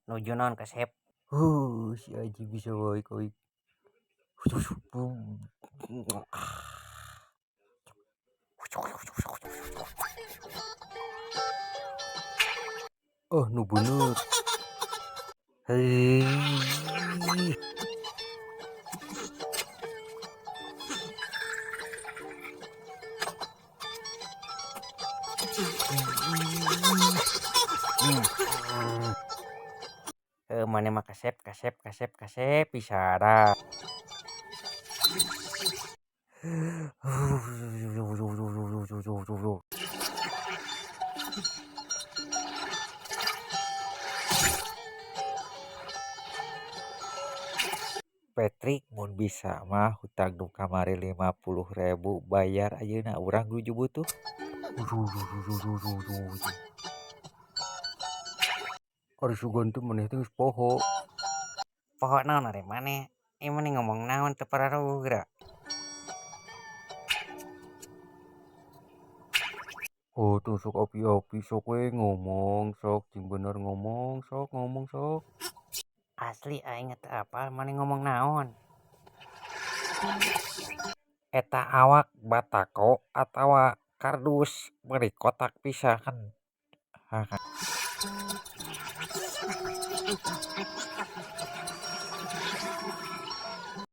Nuju naon kasep. Si Aji bisa wae koy. Oh, nu bener. Hei. Mane mah kasep pisara. Patrick mun bisa mah hutang nu kamari 50.000 bayar ayeuna urang nuju butuh. Ari sugan teh maneh teh geus poho. Poho naon are maneh? Maneh ngomong naon teu pararuh geura. Oh, tuh sok api-api sok we ngomong sok cing bener ngomong sok. Asli aing teu apal maneh ngomong naon. Eta awak batako atawa kardus beri kotak pisahan.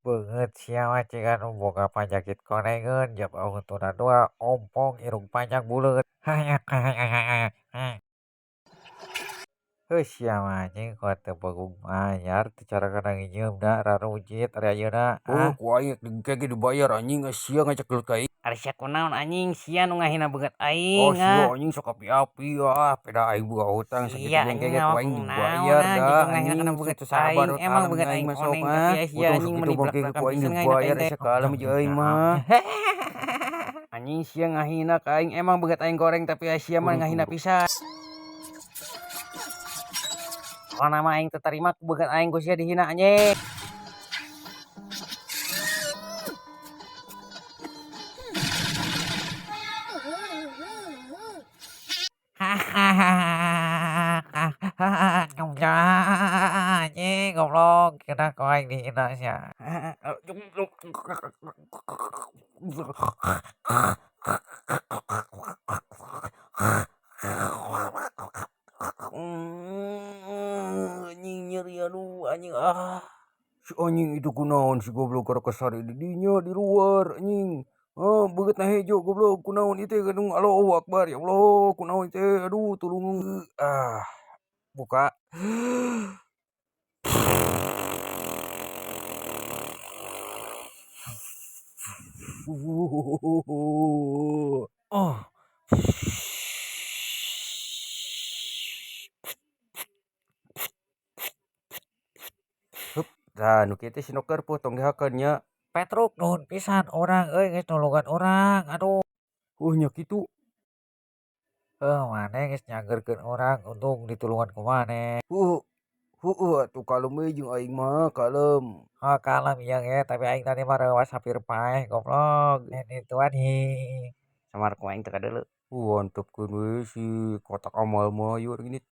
Beungeut sia mah cing anu boga panyakit konengeun jab ahuntuna dua ompong irung panjang buleut. Heuh sia mah anjing kuat teu bagung anyar teu cara kana ngieumna rarujit ari ayeuna. Ku aing kege dibayar anjing sia ngajak gelut ka aing. Ari sia kunaon anjing sia nu ngahina beungeut Oh aing. sia anjing sok api-api peda aing boga hutang sakitu Sia geng anjing kege ku aing ngawak dibayar naon dah jadi ngahina anjing kana beungeut kitu sabar aing. we Emang kalem beungeut aing aing mah sok koneng mah. tapi sia Utang anjing sakitu meuli mah kege blak-blakan ku aing pisan ngahina ka dibayar aing teh. asa kalem jeung aing mah. Anjing sia ngahina ka aing emang beungeut aing goreng tapi sia mah ngahina pisan. Pokona mah aing teu tarima ku beungeut aing ku sia dihina anjing. Anjing goblok kena ku aing dihina sia. Anjing nyeri aduh anjing Si anjing itu kunaon si goblok gara kasari di dinya di luar anjing. Beungeut na hejo goblok kunaon ieu teh gedung Allahu Akbar ya Allah kunaon teh aduh tulung buka. Oh. Hup, tah nu kieu teh si noker puh tong dihakeun nya. Petruk nuhun pisan urang euy geus nulungan urang aduh. Nya kitu. Maneh geus nyanggeurkeun urang untung ditulungan ku maneh. Heueuh atuh kalem we jeung aing mah kalem. Kalem ieu ge tapi aing tadi mah reuas hampir paeh goblok. Ituan hi. samar ku aing teu kadeuleu. Antepkeun we si kotak amal mah ieu genit.